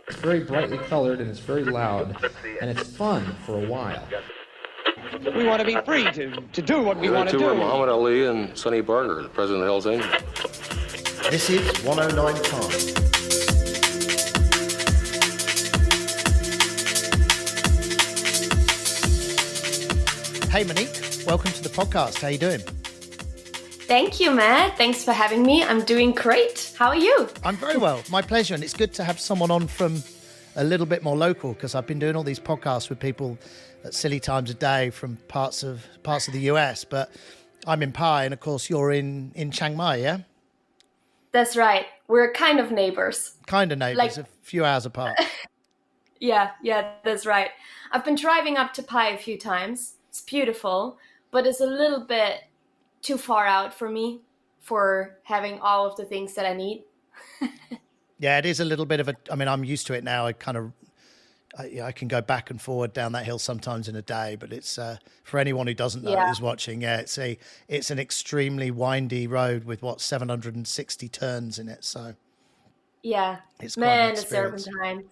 It's very brightly colored and it's very loud, and it's fun for a while. We want to be free to do what we want to do. Muhammad Ali and Sonny Barger, the president of Hell's Angels. This is 109 Time. Hey Monique, welcome to the podcast. How you doing? Thank you, Matt. Thanks for having me. I'm doing great. How are you? I'm very well. My pleasure. And it's good to have someone on from a little bit more local, because I've been doing all these podcasts with people at silly times of day from parts of the US. But I'm in Pai, and of course you're in Chiang Mai, yeah? That's right. We're kind of neighbors. Kind of neighbours, a few hours apart. Yeah, that's right. I've been driving up to Pai a few times. It's beautiful, but it's a little bit too far out for me for having all of the things that I need. Yeah, it is a little bit of I'm used to it now. I can go back and forward down that hill sometimes in a day, but it's for anyone who doesn't know who's watching. Yeah, it's an extremely windy road with 760 turns in it. So yeah, it's quite an experience. The serpentine.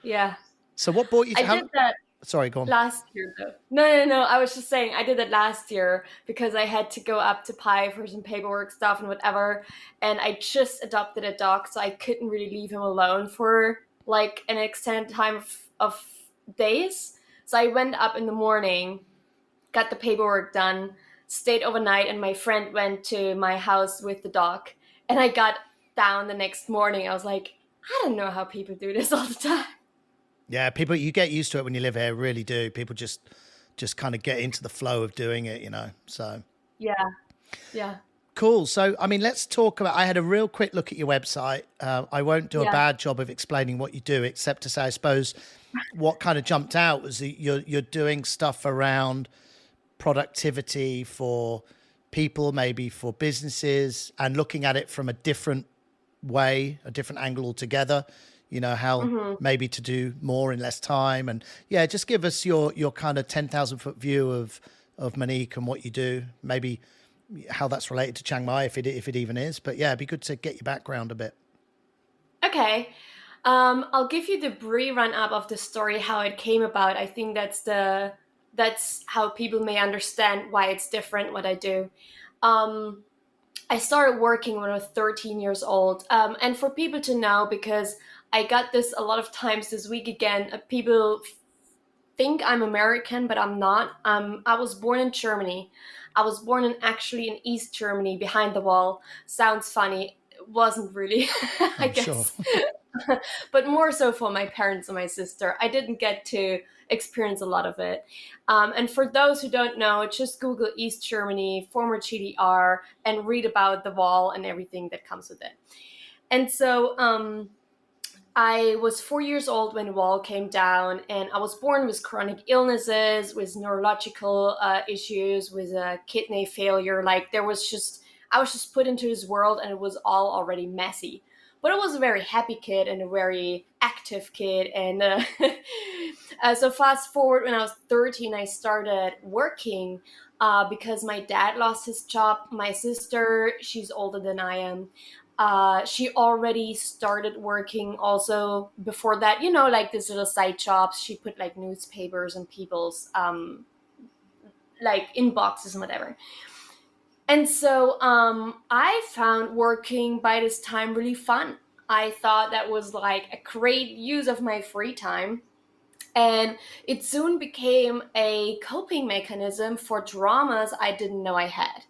Yeah. So what brought you to? I did that. Sorry, go on. Last year, though. No. I was just saying I did it last year because I had to go up to Pai for some paperwork stuff and whatever. And I just adopted a dog, so I couldn't really leave him alone for like an extended time of days. So I went up in the morning, got the paperwork done, stayed overnight, and my friend went to my house with the dog. And I got down the next morning. I was like, I don't know how people do this all the time. Yeah, people, you get used to it when you live here, really do. People just kind of get into the flow of doing it, so. Yeah. Cool. So, let's talk about, I had a real quick look at your website. I won't do a bad job of explaining what you do, except to say, I suppose, what kind of jumped out was that you're doing stuff around productivity for people, maybe for businesses, and looking at it from a different way, a different angle altogether. How maybe to do more in less time. And just give us your kind of 10,000 foot view of Monique and what you do, maybe how that's related to Chiang Mai, if it even is. But it'd be good to get your background a bit. Okay. I'll give you the brief run up of the story, how it came about. I think that's how people may understand why it's different, what I do. I started working when I was 13 years old. And for people to know, because I got this a lot of times this week again, people think I'm American, but I'm not. I was born in Germany. I was born actually in East Germany, behind the wall. Sounds funny. It wasn't really, I guess. Sure. But more so for my parents and my sister. I didn't get to experience a lot of it. And for those who don't know, just Google East Germany, former GDR, and read about the wall and everything that comes with it. And so I was 4 years old when the wall came down, and I was born with chronic illnesses, with neurological issues, with kidney failure. Like I was just put into this world, and it was all already messy. But I was a very happy kid and a very active kid. And so fast forward, when I was 13, I started working because my dad lost his job. My sister, she's older than I am. She already started working also before that, like these little side jobs. She put like newspapers in people's like inboxes and whatever. And so I found working by this time really fun. I thought that was like a great use of my free time. And it soon became a coping mechanism for traumas I didn't know I had.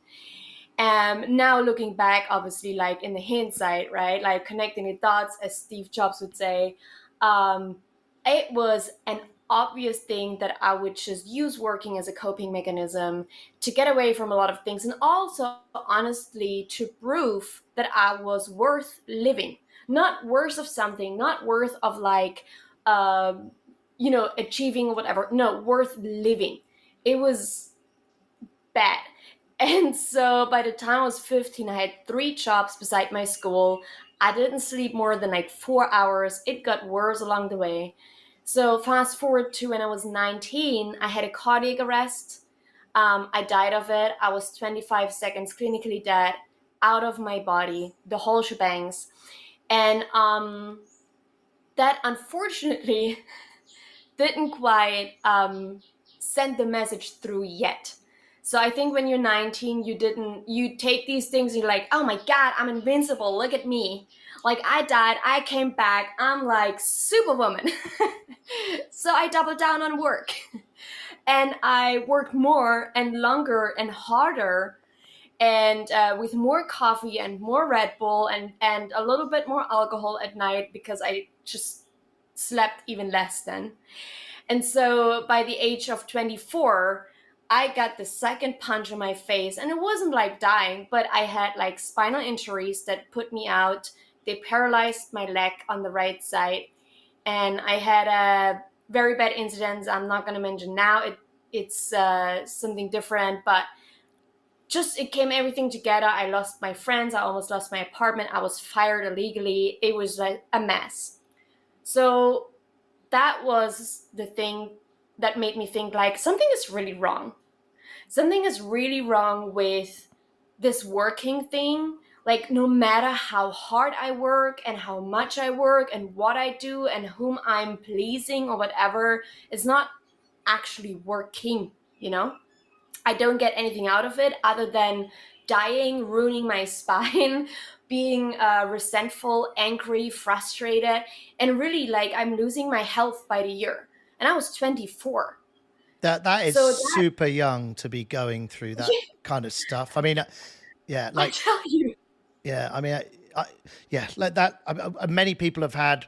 Now looking back, obviously, like in the hindsight, right, like connecting the dots, as Steve Jobs would say, it was an obvious thing that I would just use working as a coping mechanism to get away from a lot of things, and also honestly to prove that I was worth living, not worth of something, not worth of like, achieving or whatever. No, worth living. It was bad. And so by the time I was 15, I had 3 jobs beside my school. I didn't sleep more than like 4 hours. It got worse along the way. So fast forward to when I was 19, I had a cardiac arrest. I died of it. I was 25 seconds clinically dead, out of my body, the whole shebangs. And that unfortunately didn't quite send the message through yet. So I think when you're 19, you take these things and you're like, oh my God, I'm invincible. Look at me. Like, I died, I came back, I'm like superwoman. So I doubled down on work. And I worked more and longer and harder, and with more coffee and more Red Bull and a little bit more alcohol at night, because I just slept even less then. And so by the age of 24, I got the second punch in my face, and it wasn't like dying, but I had like spinal injuries that put me out. They paralyzed my leg on the right side, and I had a very bad incident. I'm not going to mention now. It's something different, but just it came everything together. I lost my friends. I almost lost my apartment. I was fired illegally. It was like a mess. So that was the thing that made me think like something is really wrong. Something is really wrong with this working thing. Like, no matter how hard I work and how much I work and what I do and whom I'm pleasing or whatever, it's not actually working, you know? I don't get anything out of it other than dying, ruining my spine, being resentful, angry, frustrated, and really like I'm losing my health by the year. And I was 24. That is So that, super young to be going through that kind of stuff. I mean, yeah, I like, tell you. yeah, I mean, yeah, like that. Many people have had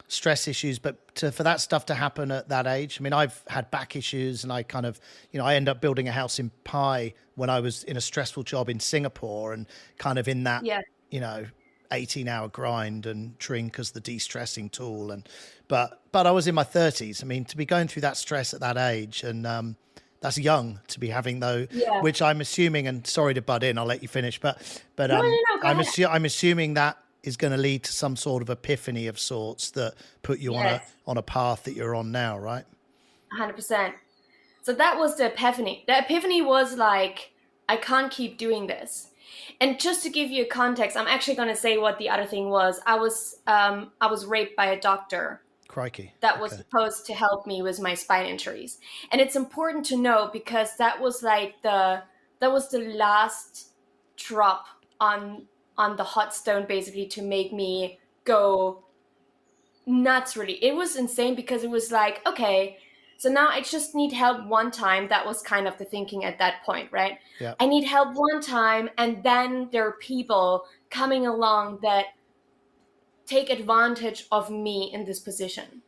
stress issues, but for that stuff to happen at that age, I mean, I've had back issues, and I kind of, I end up building a house in Pi when I was in a stressful job in Singapore, and kind of in that, Yeah. 18-hour grind, and drink as the de-stressing tool. And but I was in my 30s. I mean, to be going through that stress at that age, and that's young to be having though, Yeah. which I'm assuming, and sorry to butt in, I'll let you finish, but No, go I'm ahead. I'm assuming that is going to lead to some sort of epiphany of sorts that put you Yes, on a path that you're on now, right? 100%. So that was the epiphany. The epiphany was like, I can't keep doing this. And just to give you a context, I'm actually going to say what the other thing was. I was raped by a doctor Crikey. that was Okay. supposed to help me with my spine injuries. And it's important to know because that was like that was the last drop on the hot stone, basically, to make me go nuts. Really, it was insane, because it was like, okay, so now I just need help one time. That was kind of the thinking at that point, right? Yeah. I need help one time, and then there are people coming along that take advantage of me in this position.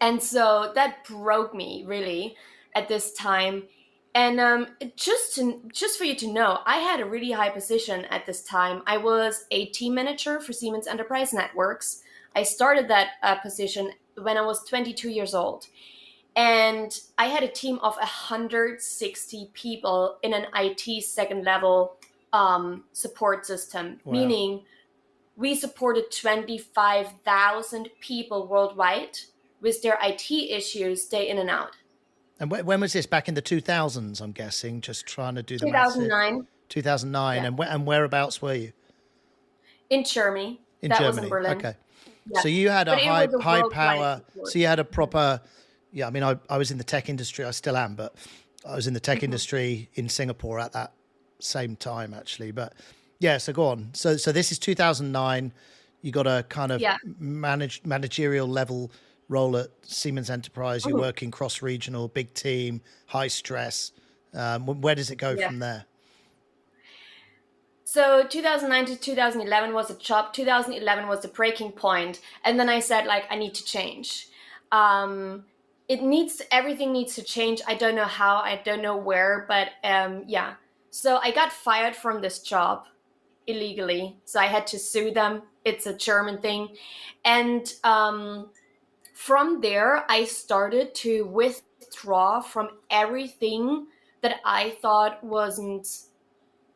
And so that broke me really at this time. And just for you to know, I had a really high position at this time. I was a team manager for Siemens Enterprise Networks. I started that position when I was 22 years old. And I had a team of 160 people in an IT second level support system, Wow. meaning we supported 25,000 people worldwide with their IT issues day in and out. And when was this? Back in the 2000s, I'm guessing. Just trying to do the maths here. 2009. 2009. Yeah. And whereabouts were you? In Germany. In that Germany. was in Berlin. Okay. Yeah. So you had a But it high was a high worldwide power. support. So you had a proper. Yeah, I mean, I was in the tech industry. I still am, but I was in the tech industry in Singapore at that same time, actually. But yeah, so go on. So this is 2009. You got a kind of managerial level role at Siemens Enterprise. You're working cross-regional, big team, high stress. Where does it go from there? So 2009 to 2011 was a job. 2011 was the breaking point. And then I said, like, I need to change. Everything needs to change. I don't know how, I don't know where, but yeah. So I got fired from this job illegally. So I had to sue them. It's a German thing. And from there, I started to withdraw from everything that I thought wasn't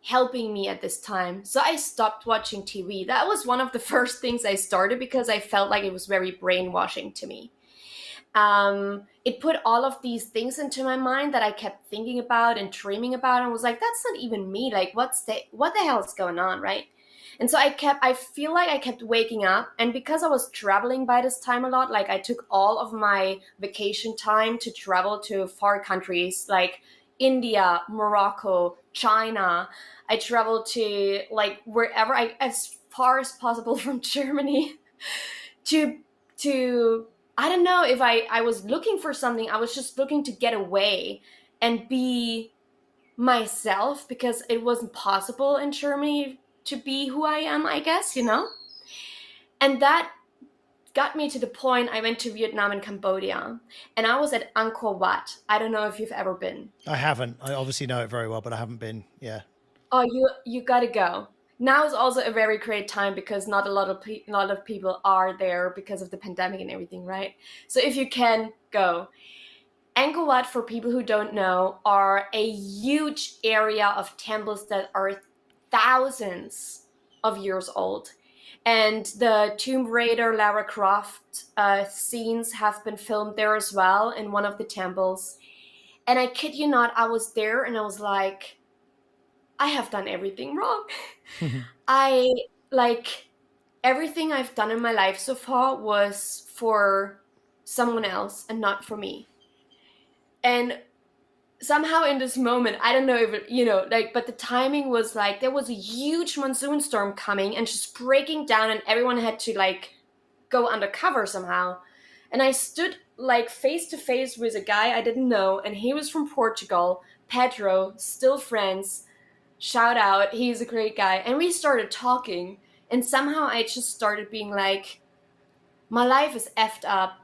helping me at this time. So I stopped watching TV. That was one of the first things I started, because I felt like it was very brainwashing to me. It put all of these things into my mind that I kept thinking about and dreaming about, and was like, that's not even me. Like, what the hell is going on, right? And so I feel like I kept waking up. And because I was traveling by this time a lot, like I took all of my vacation time to travel to far countries like India, Morocco, China. I traveled to like wherever as far as possible from Germany to, I don't know if I was looking for something. I was just looking to get away and be myself because it wasn't possible in Germany to be who I am, I guess, And that got me to the point I went to Vietnam and Cambodia, and I was at Angkor Wat. I don't know if you've ever been. I haven't. I obviously know it very well, but I haven't been. Yeah. Oh, you gotta go. Now is also a very great time because not a lot of people are there because of the pandemic and everything, right? So if you can go. Angkor Wat, for people who don't know, are a huge area of temples that are thousands of years old. And the Tomb Raider Lara Croft scenes have been filmed there as well in one of the temples. And I kid you not, I was there and I was like, I have done everything wrong. I, like, everything I've done in my life so far was for someone else and not for me. And somehow in this moment, I don't know if it, but the timing was like, there was a huge monsoon storm coming and just breaking down, and everyone had to like go undercover somehow. And I stood like face to face with a guy I didn't know, and he was from Portugal, Pedro, still friends. Shout out, he's a great guy. And we started talking, and somehow I just started being like, my life is effed up.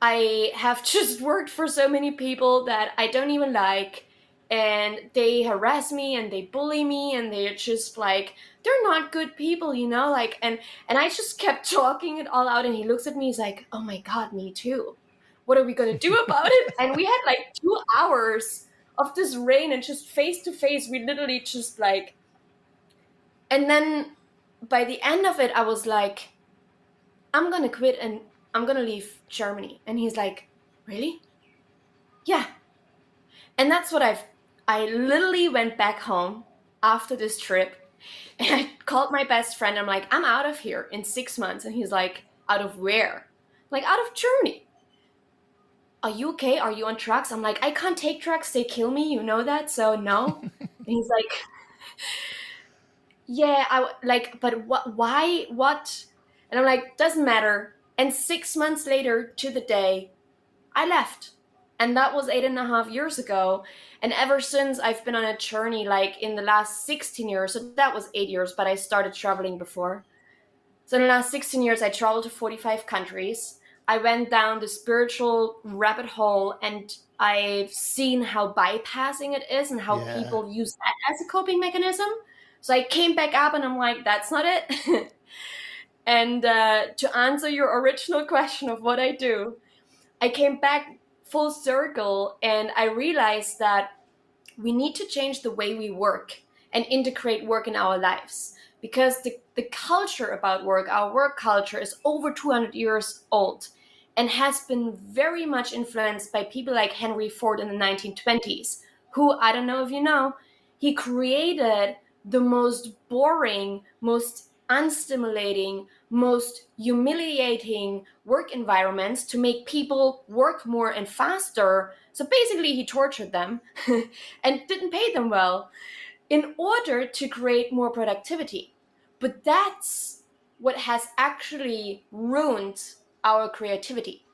I have just worked for so many people that I don't even like, and they harass me and they bully me, and they're just like, they're not good people, like, and I just kept talking it all out, and he looks at me, he's like, oh my God, me too. What are we gonna do about it? And we had like 2 hours of this rain, and just face to face, we literally just like, and then by the end of it, I was like, I'm gonna quit and I'm gonna leave Germany. And he's like, really? Yeah. And that's what I literally went back home after this trip, and I called my best friend. I'm like, I'm out of here in 6 months. And he's like, out of where? I'm like, out of Germany. Are you okay? Are you on drugs? I'm like, I can't take drugs. They kill me. You know that? So no. And he's like, yeah, but what, why, what? And I'm like, doesn't matter. And 6 months later to the day, I left. And that was 8.5 years ago. And ever since, I've been on a journey, like in the last 16 years. So that was 8 years, but I started traveling before. So in the last 16 years, I traveled to 45 countries. I went down the spiritual rabbit hole, and I've seen how bypassing it is and how people use that as a coping mechanism. So I came back up and I'm like, that's not it. And to answer your original question of what I do, I came back full circle, and I realized that we need to change the way we work and integrate work in our lives. Because the culture about work, our work culture, is over 200 years old and has been very much influenced by people like Henry Ford in the 1920s, who, I don't know if you know, he created the most boring, most unstimulating, most humiliating work environments to make people work more and faster. So basically, he tortured them and didn't pay them well in order to create more productivity. But that's what has actually ruined our creativity.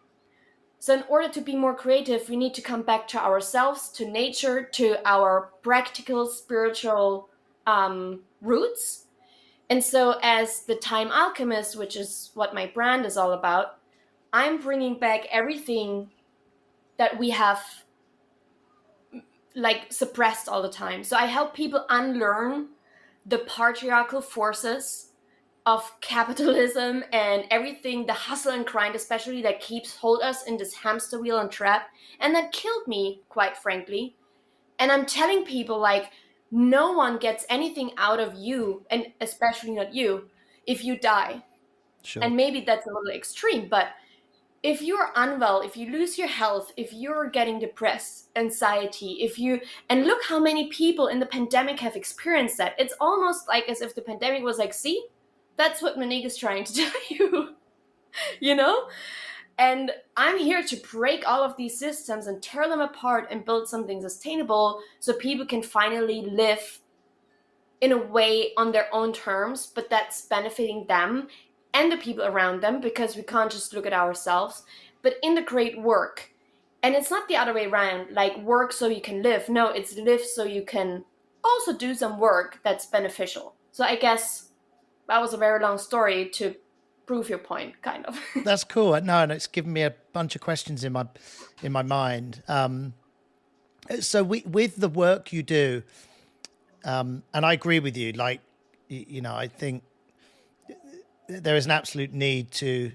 So in order to be more creative, we need to come back to ourselves, to nature, to our practical, spiritual roots. And so as the Time Alchemist, which is what my brand is all about, I'm bringing back everything that we have like suppressed all the time. So I help people unlearn the patriarchal forces of capitalism and everything, the hustle and grind especially, that hold us in this hamster wheel and trap, and that killed me, quite frankly. And I'm telling people, like, no one gets anything out of you, and especially not you, if you die. Sure. And maybe that's a little extreme, but if you're unwell, if you lose your health, if you're getting depressed, anxiety, and look how many people in the pandemic have experienced that. It's almost like as if the pandemic was like, see, that's what Monique is trying to tell you, you know? And I'm here to break all of these systems and tear them apart and build something sustainable so people can finally live in a way on their own terms, but that's benefiting them and the people around them, because we can't just look at ourselves, but integrate work. And it's not the other way around, like work so you can live. No, it's live so you can also do some work that's beneficial. So I guess that was a very long story to prove your point, kind of. That's cool. No, and it's given me a bunch of questions in my mind. So with the work you do, and I agree with you. Like, you know, I think there is an absolute need to,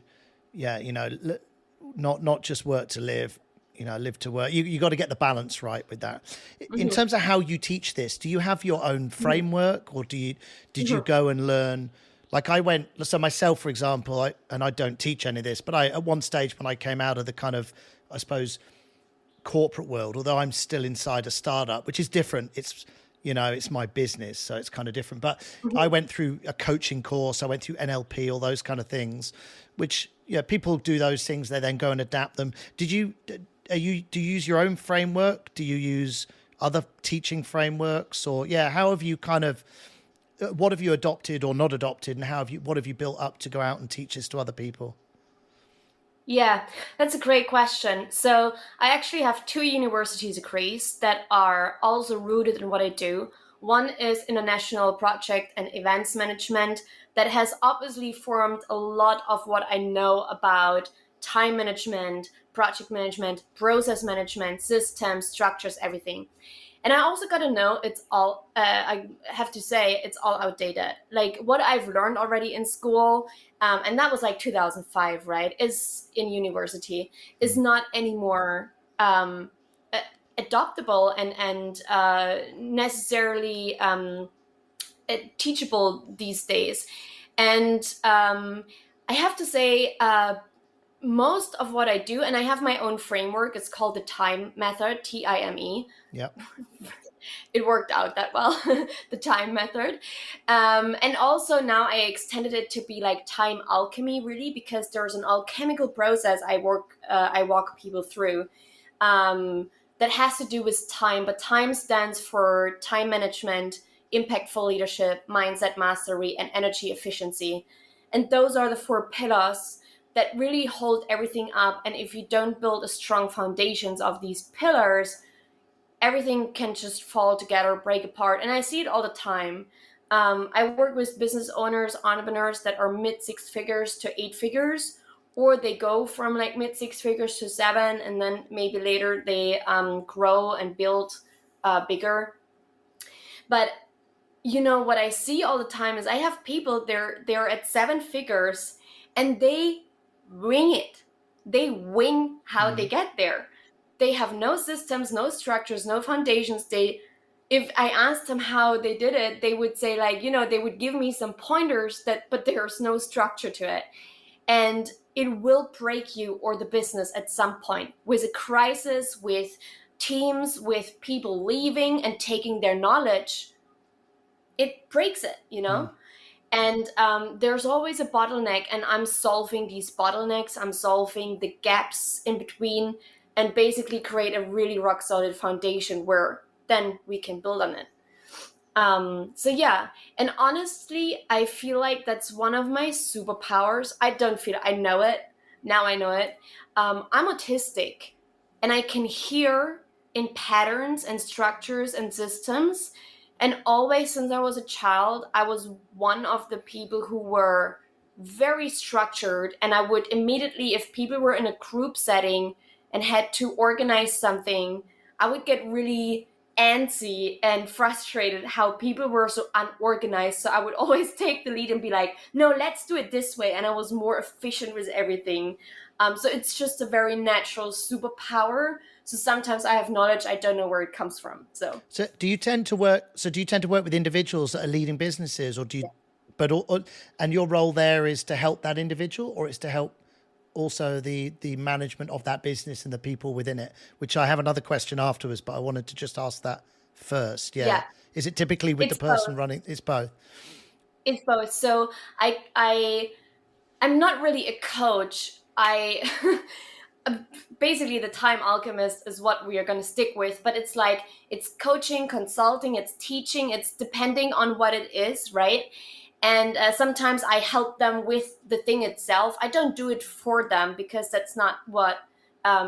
not just work to live, live to work. You got to get the balance right with that. In terms of how you teach this, do you have your own framework, or did you go and learn? Like so myself, for example, I don't teach any of this, but at one stage when I came out of the kind of, I suppose, corporate world, although I'm still inside a startup, which is different. It's my business, so it's kind of different. But I went through a coaching course. I went through NLP, all those kind of things, which, people do those things. They then go and adapt them. Do you use your own framework? Do you use other teaching frameworks, or how have you what have you adopted or not adopted, and what have you built up to go out and teach this to other people? Yeah, that's a great question. So I actually have 2 university degrees that are also rooted in what I do. One is international project and events management that has obviously formed a lot of what I know about time management, project management, process management, systems, structures, everything. And I also got to know I have to say, it's all outdated. Like what I've learned already in school, and that was like 2005, right, is in university, is not anymore adoptable and necessarily teachable these days. And I have to say, most of what I do, and I have my own framework, it's called the time method, TIME. Yep. It worked out that well, the time method. And also now I extended it to be like time alchemy, really, because there's an alchemical process I walk people through that has to do with time, but time stands for time management, impactful leadership, mindset mastery, and energy efficiency. And those are the 4 pillars that really hold everything up. And if you don't build a strong foundations of these pillars, everything can just fall together, break apart. And I see it all the time. I work with business owners, entrepreneurs that are mid 6 figures to 8 figures, or they go from like mid 6 figures to 7, and then maybe later they grow and build bigger. But what I see all the time is I have people, they're at 7 figures and they wing it. They wing how they get there. They have no systems, no structures, no foundations. If I asked them how they did it, they would say they would give me some pointers but there's no structure to it. And it will break you or the business at some point, with a crisis, with teams, with people leaving and taking their knowledge. It breaks it, And there's always a bottleneck, and I'm solving these bottlenecks. I'm solving the gaps in between, and basically create a really rock solid foundation where then we can build on it. And honestly, I feel like that's one of my superpowers. I know it. Now I know it. I'm autistic, and I can hear in patterns and structures and systems. And always since I was a child, I was one of the people who were very structured. And I would immediately, if people were in a group setting and had to organize something, I would get really antsy and frustrated how people were so unorganized. So I would always take the lead and be like, no, let's do it this way. And I was more efficient with everything. So it's just a very natural superpower. So sometimes I have knowledge, I don't know where it comes from. So do you tend to work with individuals that are leading businesses, or do you, and your role there is to help that individual, or is to help also the management of that business and the people within it? Which I have another question afterwards, but I wanted to just ask that first. Yeah. Yeah, Is it typically with the it's person both. running? It's both. It's both. So I'm not really a coach. I basically the time alchemist is what we are going to stick with, but it's like it's coaching, consulting, it's teaching, it's depending on what it is, right? And sometimes I help them with the thing itself. I don't do it for them because that's not what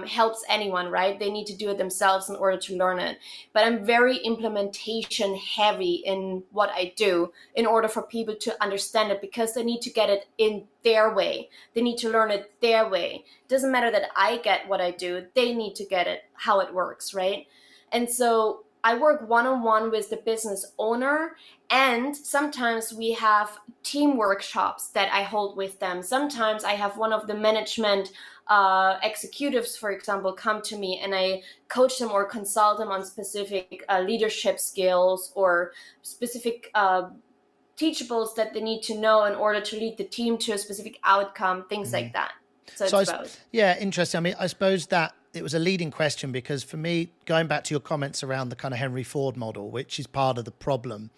helps anyone, right? They need to do it themselves in order to learn it. But I'm very implementation heavy in what I do in order for people to understand it, because they need to get it in their way. They need to learn it their way. It doesn't matter that I get what I do. They need to get it how it works, right? And so I work one-on-one with the business owner, and sometimes we have team workshops that I hold with them. Sometimes I have one of the management executives, for example, come to me and I coach them or consult them on specific leadership skills or specific teachables that they need to know in order to lead the team to a specific outcome, things like that. So it's both. Yeah, interesting. I mean, I suppose that it was a leading question because for me, going back to your comments around the kind of Henry Ford model, which is part of the problem,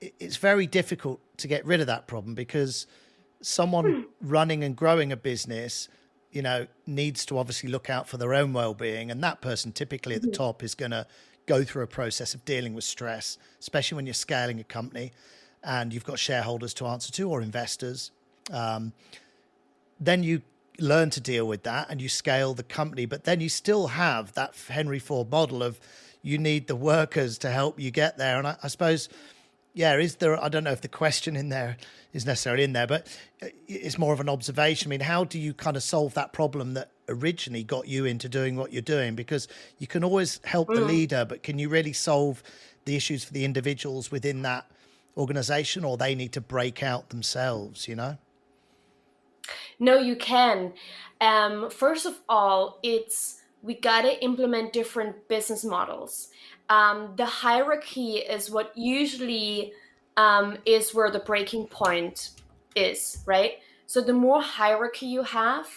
it's very difficult to get rid of that problem because someone running and growing a business, you know, needs to obviously look out for their own well-being. And that person typically at the top is going to go through a process of dealing with stress, especially when you're scaling a company and you've got shareholders to answer to or investors. Then you learn to deal with that and you scale the company, but then you still have that Henry Ford model of you need the workers to help you get there. And I suppose, yeah, is there, I don't know if the question in there is necessarily in there, but it's more of an observation. I mean, how do you kind of solve that problem that originally got you into doing what you're doing? Because you can always help the leader, but can you really solve the issues for the individuals within that organization, or they need to break out themselves, you know? No, you can. First of all, we gotta implement different business models. The hierarchy is what usually is where the breaking point is, right? So the more hierarchy you have,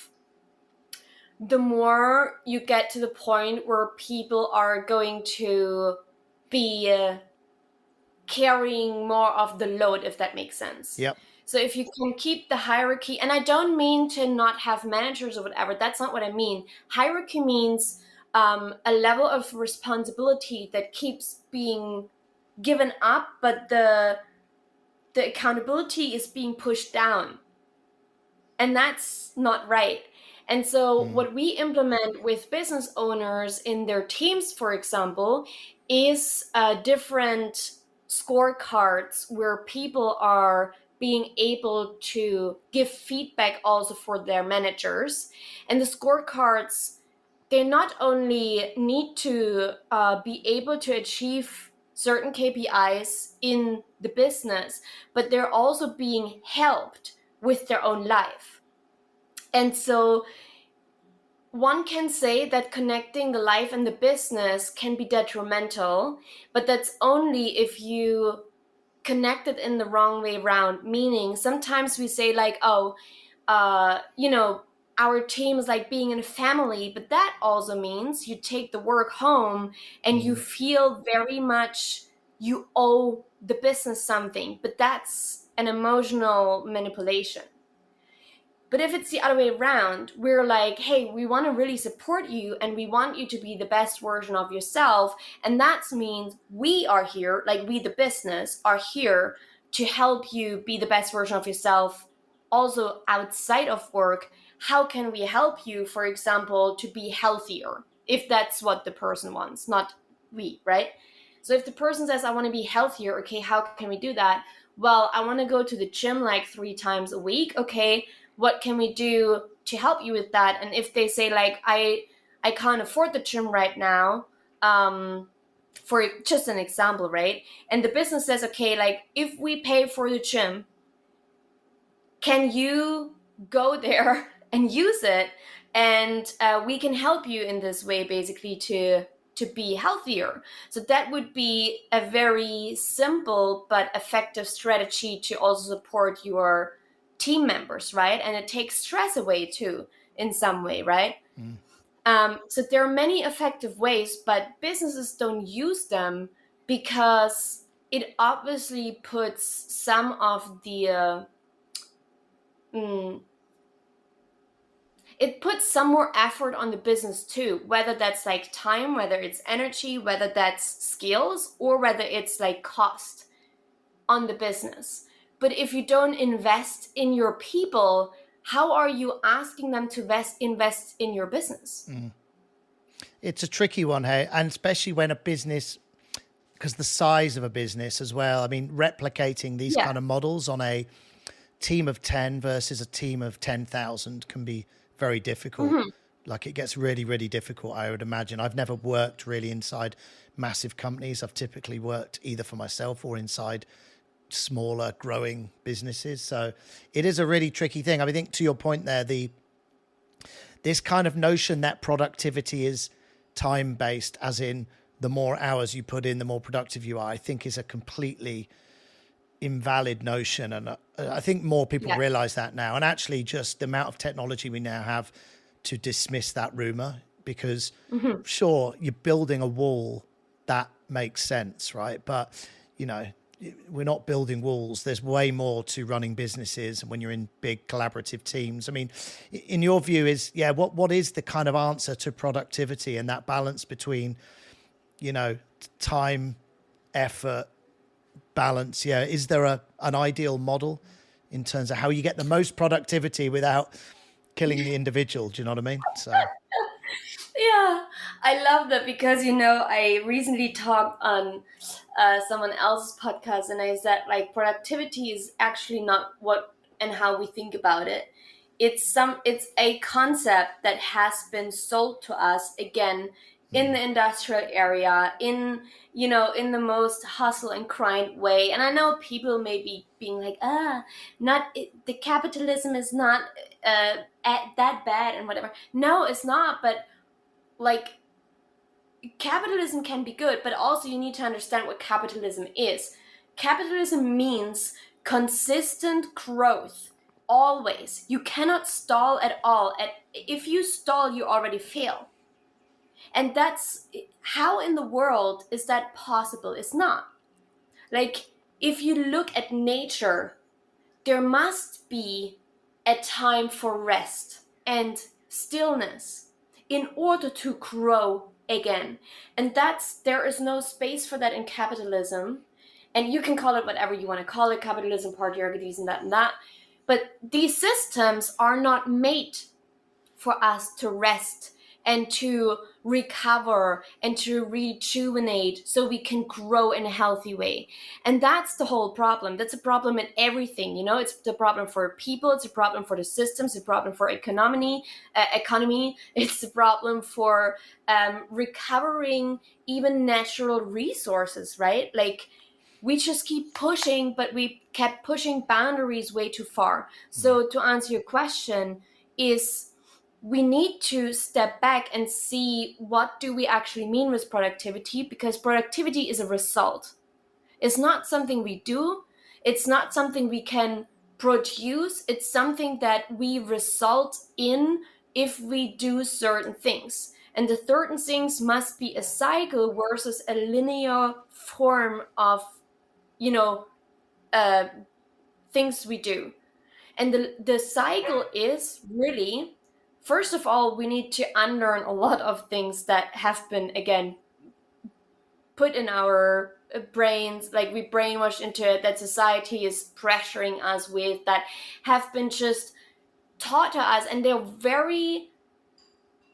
the more you get to the point where people are going to be carrying more of the load, if that makes sense. Yep. So if you can keep the hierarchy, and I don't mean to not have managers or whatever, that's not what I mean. Hierarchy means a level of responsibility that keeps being given up, but the accountability is being pushed down. And that's not right. And so what we implement with business owners in their teams, for example, is different scorecards where people are being able to give feedback also for their managers. And the scorecards, they not only need to be able to achieve certain KPIs in the business, but they're also being helped with their own life. And so one can say that connecting the life and the business can be detrimental, but that's only if you connect it in the wrong way around. Meaning sometimes we say like, oh, our team is like being in a family, but that also means you take the work home and you feel very much you owe the business something, but that's an emotional manipulation. But if it's the other way around, we're like, hey, we want to really support you and we want you to be the best version of yourself. And that means we are here, like we, the business, are here to help you be the best version of yourself also outside of work. How can we help you, for example, to be healthier? If that's what the person wants, not we, right? So if the person says, I want to be healthier, okay, how can we do that? Well, I want to go to the gym like 3 times a week. Okay, what can we do to help you with that? And if they say like, I can't afford the gym right now, for just an example, right? And the business says, okay, like if we pay for the gym, can you go there and use it? And we can help you in this way, basically to be healthier. So that would be a very simple but effective strategy to also support your team members, right? And it takes stress away too. in some way, right? So there are many effective ways, but businesses don't use them because it obviously puts some of the it puts some more effort on the business too, whether that's like time, whether it's energy, whether that's skills, or whether it's like cost on the business. But if you don't invest in your people, how are you asking them to invest in your business? It's a tricky one, hey, and especially when a business, because the size of a business as well. I mean, replicating these kind of models on a team of 10 versus a team of 10,000 can be very difficult. Like it gets really, really difficult, I would imagine. I've never worked really inside massive companies. I've typically worked either for myself or inside smaller growing businesses. So it is a really tricky thing. I mean, I think to your point there, this kind of notion that productivity is time based, as in the more hours you put in, the more productive you are, I think is a completely invalid notion. And I think more people realize that now. And actually just the amount of technology we now have to dismiss that rumor, because sure, you're building a wall, that makes sense, right? But, you know, we're not building walls. There's way more to running businesses when you're in big collaborative teams. I mean, in your view what is the kind of answer to productivity and that balance between, you know, time, effort, balance? Yeah. Is there an ideal model in terms of how you get the most productivity without killing the individual? Do you know what I mean? So. Yeah, I love that because, you know, I recently talked on someone else's podcast and I said, like, productivity is actually not what and how we think about it. It's a concept that has been sold to us, again, in the industrial area, in the most hustle and grind way. And I know people may be being like, the capitalism is not that bad and whatever. No, it's not. But like, capitalism can be good, but also you need to understand what capitalism is. Capitalism means consistent growth, always. You cannot stall at all. If you stall, you already fail. And that's how in the world is that possible? It's not. Like, if you look at nature, there must be a time for rest and stillness in order to grow again. And there is no space for that in capitalism. And you can call it whatever you want to call it, capitalism, patriarchy, and that and that. But these systems are not made for us to rest and to recover and to rejuvenate so we can grow in a healthy way. And that's the whole problem. That's a problem in everything. You know, it's the problem for people. It's a problem for the systems. It's a problem for economy. It's a problem for recovering even natural resources, right? Like, we just keep pushing, but we kept pushing boundaries way too far. So to answer your question is, we need to step back and see what do we actually mean with productivity, because productivity is a result. It's not something we do. It's not something we can produce. It's something that we result in if we do certain things. And the certain things must be a cycle versus a linear form of, things we do. And the cycle is really, first of all, we need to unlearn a lot of things that have been, again, put in our brains, like we brainwashed into it, that society is pressuring us with, that have been just taught to us, and they're very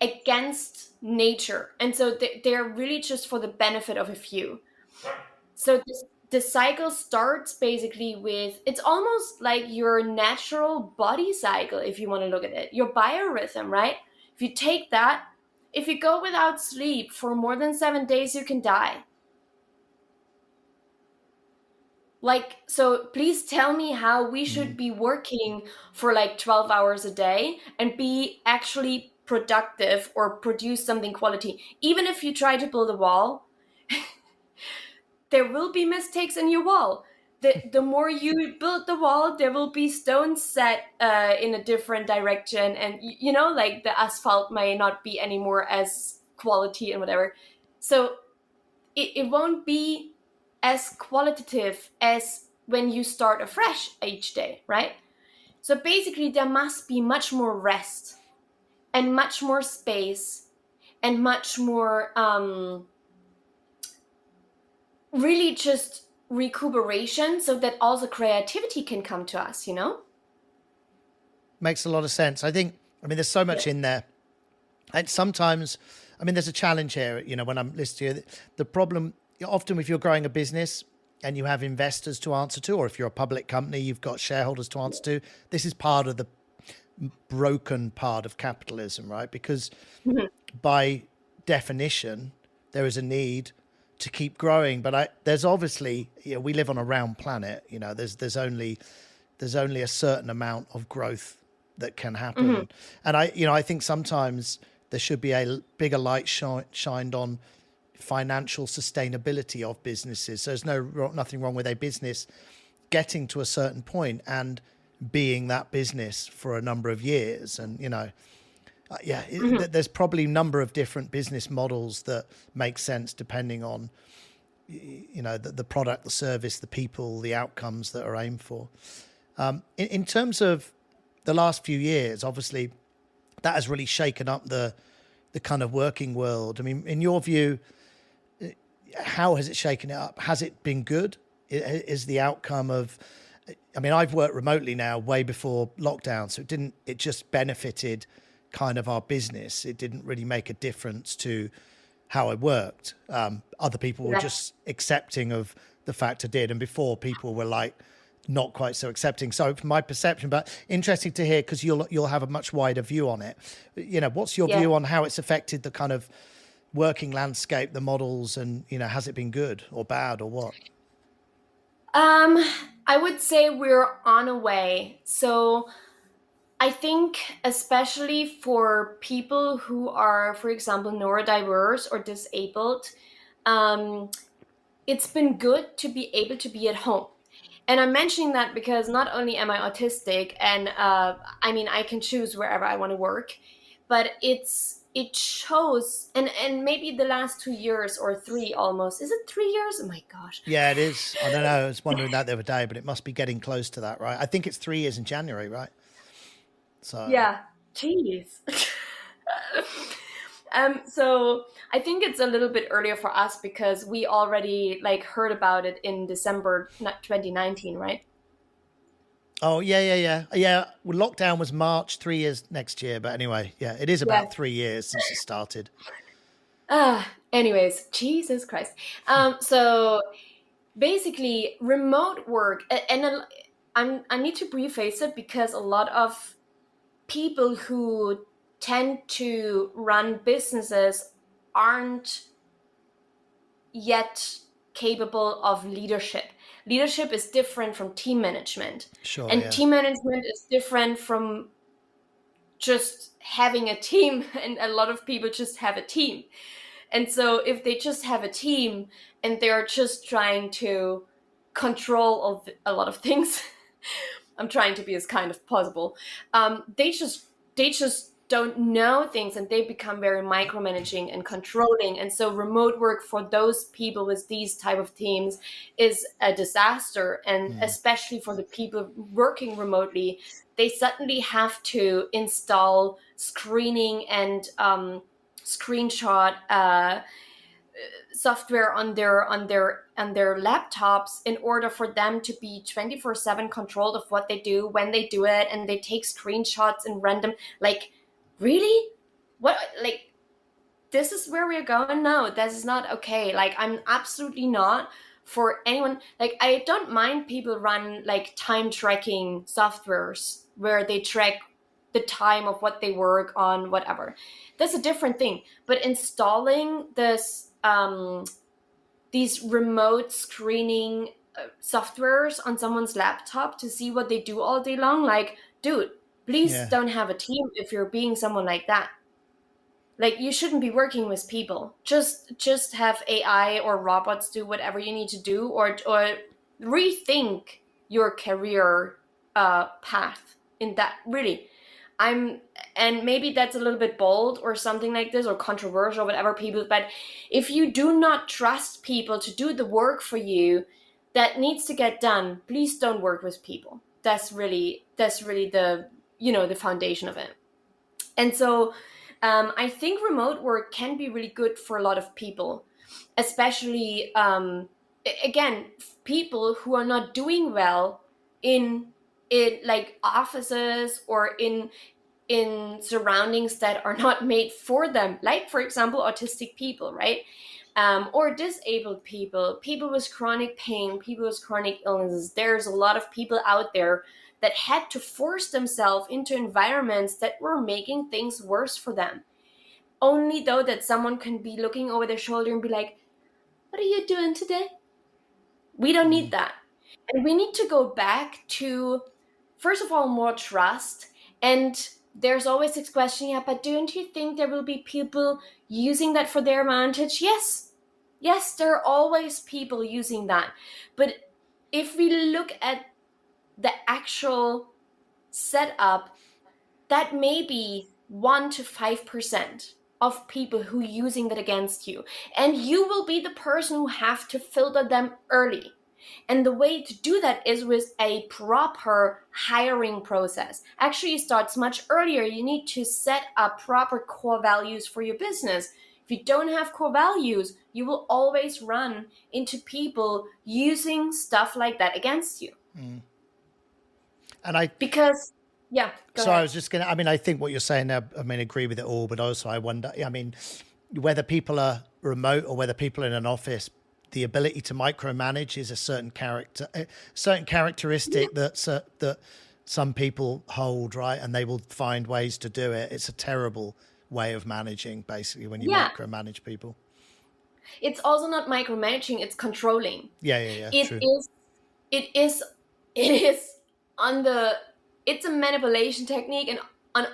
against nature. And so they're really just for the benefit of a few. So the cycle starts basically with, it's almost like your natural body cycle, if you want to look at it, your biorhythm, right? If you take that, if you go without sleep for more than 7 days, you can die. Like, so please tell me how we should be working for like 12 hours a day and be actually productive or produce something quality. Even if you try to build a wall, there will be mistakes in your wall. the more you build the wall, there will be stones set in a different direction, and like the asphalt may not be anymore as quality and whatever. So it won't be as qualitative as when you start afresh each day, right? So basically, there must be much more rest and much more space and much more really just recuperation, so that also creativity can come to us, Makes a lot of sense. I mean, there's so much in there. And sometimes, there's a challenge here, when I'm listening to you. The problem, often if you're growing a business and you have investors to answer to, or if you're a public company, you've got shareholders to answer to, this is part of the broken part of capitalism, right? Because by definition, there is a need to keep growing, but there's obviously, we live on a round planet. There's only a certain amount of growth that can happen, and I think sometimes there should be a bigger light shined on financial sustainability of businesses. So there's nothing wrong with a business getting to a certain point and being that business for a number of years, and there's probably a number of different business models that make sense depending on, the product, the service, the people, the outcomes that are aimed for. In terms of the last few years, obviously, that has really shaken up the kind of working world. In your view, how has it shaken it up? Has it been good? Is the outcome of... I've worked remotely now way before lockdown, so it just benefited kind of our business. It didn't really make a difference to how I worked. Other people were just accepting of the fact I did, and before people were like not quite so accepting. So from my perception, but interesting to hear, because you'll have a much wider view on it. What's your view on how it's affected the kind of working landscape, the models, and has it been good or bad or what? I would say we're on a way. So I think especially for people who are, for example, neurodiverse or disabled, it's been good to be able to be at home. And I'm mentioning that because not only am I autistic, and I can choose wherever I want to work, but it shows, and maybe the last 2 years or 3 almost. Is it 3 years? Oh my gosh. Yeah, it is. I don't know. I was wondering that the other day, but it must be getting close to that, right? I think it's 3 years in January, right? So yeah, jeez. So I think it's a little bit earlier for us because we already heard about it in December 2019, right? Oh yeah. Well, lockdown was March, 3 years next year, but anyway, yeah, it is about 3 years since it started. Anyways, Jesus Christ. So basically, remote work, and I need to preface it because a lot of people who tend to run businesses aren't yet capable of leadership. Leadership is different from team management. Sure. And team management is different from just having a team, and a lot of people just have a team. And so if they just have a team and they're just trying to control a lot of things, I'm trying to be as kind as possible. They just don't know things, and they become very micromanaging and controlling. And so remote work for those people with these type of teams is a disaster. And especially for the people working remotely, they suddenly have to install screening and screenshot software on their laptops in order for them to be 24/7 controlled of what they do, when they do it, and they take screenshots and random, really? What, this is where we're going? No, this is not okay. I'm absolutely not for anyone. I don't mind people run time tracking softwares where they track the time of what they work on, whatever. That's a different thing. But installing these remote screening softwares on someone's laptop to see what they do all day long, dude, please don't have a team if you're being someone like that. You shouldn't be working with people. Just have AI or robots do whatever you need to do, or rethink your career path in that. Really, and maybe that's a little bit bold or something like this, or controversial, whatever people, but if you do not trust people to do the work for you that needs to get done, please don't work with people. That's really the, the foundation of it. And so I think remote work can be really good for a lot of people, especially again, people who are not doing well in like offices or in surroundings that are not made for them, like for example autistic people, right? Or disabled people, people with chronic pain, people with chronic illnesses. There's a lot of people out there that had to force themselves into environments that were making things worse for them, only though that someone can be looking over their shoulder and be like, what are you doing today? We don't need that. And we need to go back to, first of all, more trust. And there's always this question, yeah, but don't you think there will be people using that for their advantage? Yes, there are always people using that. But if we look at the actual setup, that may be 1 to 5% of people who are using that against you. And you will be the person who have to filter them early. And the way to do that is with a proper hiring process. Actually, it starts much earlier. You need to set up proper core values for your business. If you don't have core values, you will always run into people using stuff like that against you. And I was just going to, I think what you're saying there, agree with it all, but also I wonder, whether people are remote or whether people are in an office, the ability to micromanage is a certain characteristic that some people hold, right? And they will find ways to do it. It's a terrible way of managing, basically, when you micromanage people. It's also not micromanaging, it's controlling. Yeah. True. It's a manipulation technique, and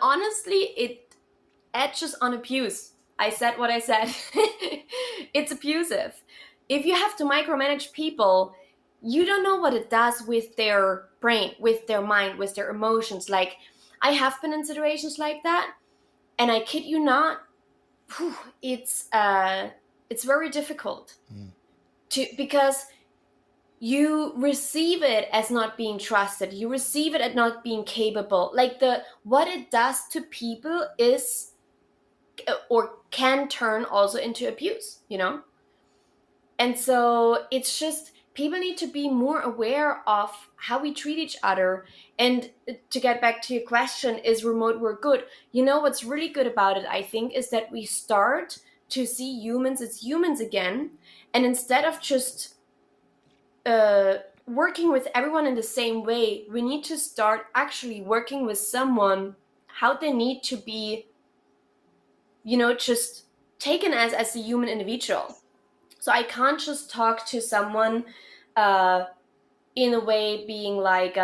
honestly, it edges on abuse. I said what I said. It's abusive. If you have to micromanage people, you don't know what it does with their brain, with their mind, with their emotions. Like, I have been in situations like that, and I kid you not, it's very difficult because you receive it as not being trusted. You receive it as not being capable. Like what it does to people is, or can turn also into abuse, And so it's just, people need to be more aware of how we treat each other. And to get back to your question, is remote work good? What's really good about it, I think, is that we start to see humans as humans again. And instead of just working with everyone in the same way, we need to start actually working with someone how they need to be, just taken as a human individual. So I can't just talk to someone in a way being like,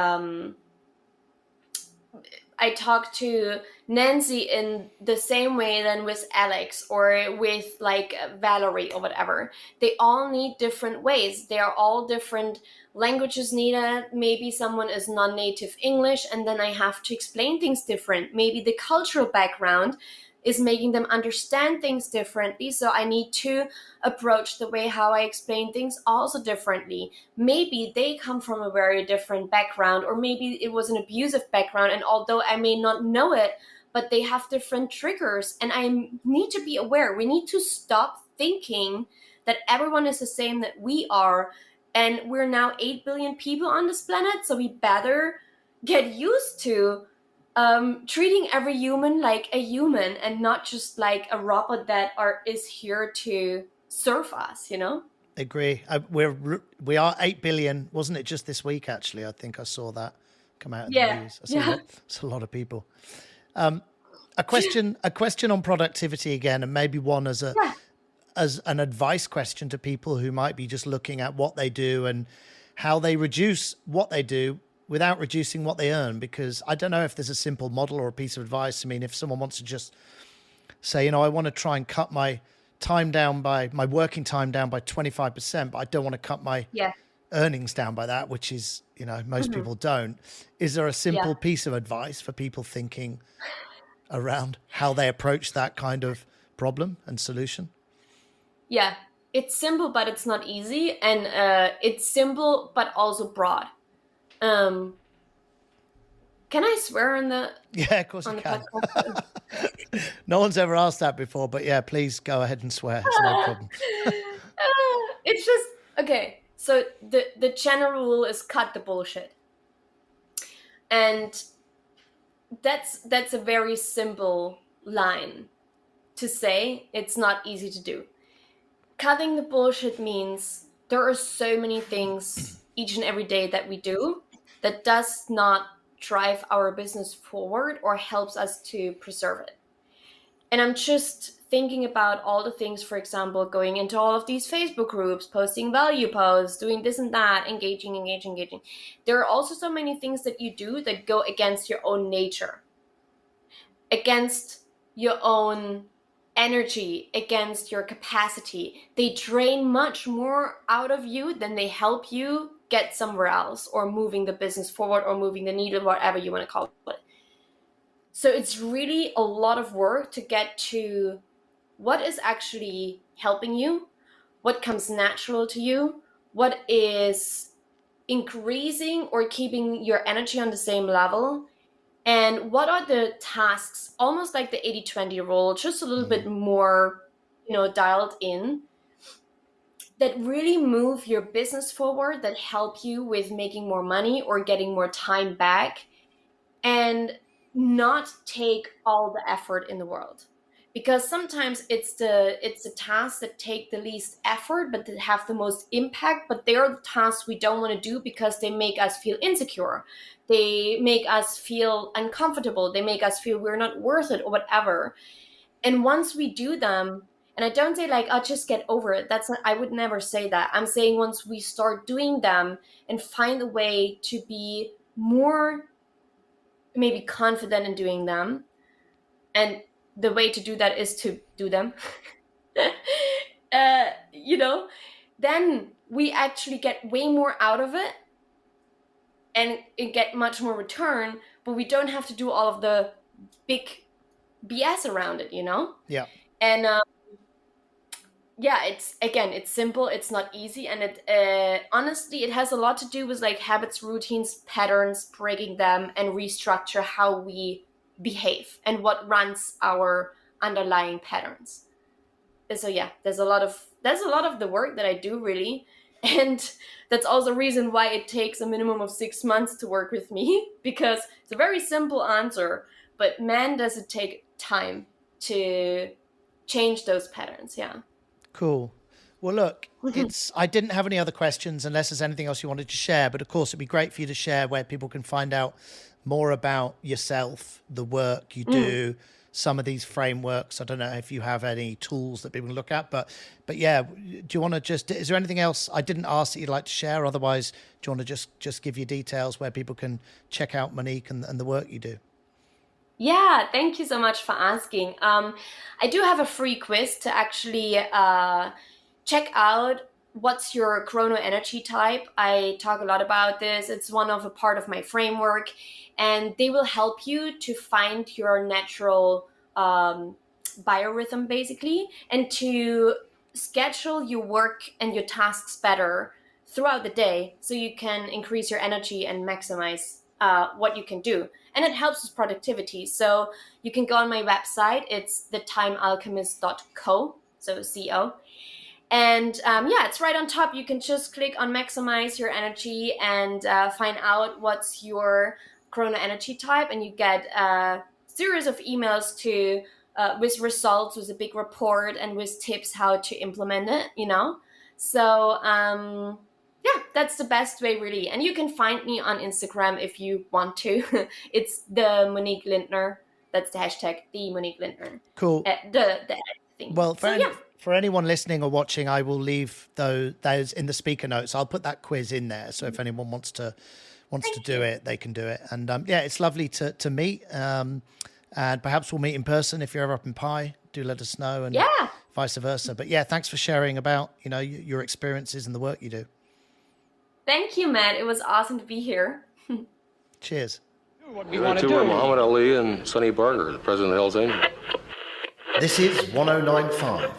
I talk to Nancy in the same way than with Alex or with like Valerie or whatever. They all need different ways. They are all different languages needed. Maybe someone is non-native English, and then I have to explain things different. Maybe the cultural background is making them understand things differently. So I need to approach the way how I explain things also differently. Maybe they come from a very different background, or maybe it was an abusive background. And although I may not know it, but they have different triggers, and I need to be aware. We need to stop thinking that everyone is the same that we are. And we're now 8 billion people on this planet. So we better get used to treating every human like a human and not just like a robot that is here to serve us, Agree. We are 8 billion, wasn't it, just this week? Actually, I think I saw that come out in the news. That's a lot of people. A question on productivity again, and maybe one as an advice question to people who might be just looking at what they do and how they reduce what they do without reducing what they earn, because I don't know if there's a simple model or a piece of advice. If someone wants to just say, I want to try and cut my working time down by 25%, but I don't want to cut my earnings down by that, which is, most people don't. Is there a simple piece of advice for people thinking around how they approach that kind of problem and solution? Yeah, it's simple, but it's not easy. And it's simple, but also broad. Can I swear on the Yeah, of course you on the can. podcast? No one's ever asked that before, but yeah, please go ahead and swear. It's no problem. It's just okay. So the general rule is cut the bullshit, and that's a very simple line to say. It's not easy to do. Cutting the bullshit means there are so many things each and every day that we do that does not drive our business forward or helps us to preserve it. And I'm just thinking about all the things, for example, going into all of these Facebook groups, posting value posts, doing this and that, engaging. There are also so many things that you do that go against your own nature, against your own energy, against your capacity. They drain much more out of you than they help you get somewhere else or moving the business forward or moving the needle, whatever you want to call it. So it's really a lot of work to get to what is actually helping you, what comes natural to you, what is increasing or keeping your energy on the same level, and what are the tasks, almost like the 80-20 rule, just a little bit more, dialed in, that really move your business forward, that help you with making more money or getting more time back, and not take all the effort in the world. Because sometimes it's the tasks that take the least effort but that have the most impact, but they are the tasks we don't want to do because they make us feel insecure, they make us feel uncomfortable, they make us feel we're not worth it or whatever. And once we do them, and I don't say like, I'll just get over it, that's not, I would never say that. I'm saying once we start doing them and find a way to be more maybe confident in doing them, and the way to do that is to do them, then we actually get way more out of it and get much more return, but we don't have to do all of the big BS around it, Yeah. And it's simple, it's not easy, and it honestly, it has a lot to do with like habits, routines, patterns, breaking them and restructure how we behave and what runs our underlying patterns. And so there's a lot of the work that I do, really, and that's also a reason why it takes a minimum of 6 months to work with me, because it's a very simple answer, but man, does it take time to change those patterns. Cool. Well, look, I didn't have any other questions unless there's anything else you wanted to share, but of course it'd be great for you to share where people can find out more about yourself, the work you do, some of these frameworks. I don't know if you have any tools that people can look at, but yeah, do you want to is there anything else I didn't ask that you'd like to share? Otherwise, do you want to just give your details where people can check out Monique and the work you do? Yeah, thank you so much for asking. I do have a free quiz to actually check out what's your chrono energy type. I talk a lot about this. It's one of a part of my framework, and they will help you to find your natural biorhythm, basically, and to schedule your work and your tasks better throughout the day so you can increase your energy and maximize what you can do. And it helps with productivity. So you can go on my website. It's thetimealchemist.co, so CO. And it's right on top. You can just click on maximize your energy and find out what's your chrono energy type. And you get a series of emails with results, with a big report, and with tips how to implement it, So that's the best way, really. And you can find me on Instagram if you want to. It's the Monique Lindner. That's the hashtag, the Monique Lindner. Cool. The thing. Well, for anyone listening or watching, I will leave those in the speaker notes. I'll put that quiz in there. So if anyone wants to do it, they can do it. And it's lovely to meet. And perhaps we'll meet in person if you're ever up in Pi. Do let us know, and vice versa. But thanks for sharing about your experiences and the work you do. Thank you, Matt. It was awesome to be here. Cheers. Do what we The want other to two were do. Muhammad Ali and Sonny Barger, the president of the Hells Angels. This is 1095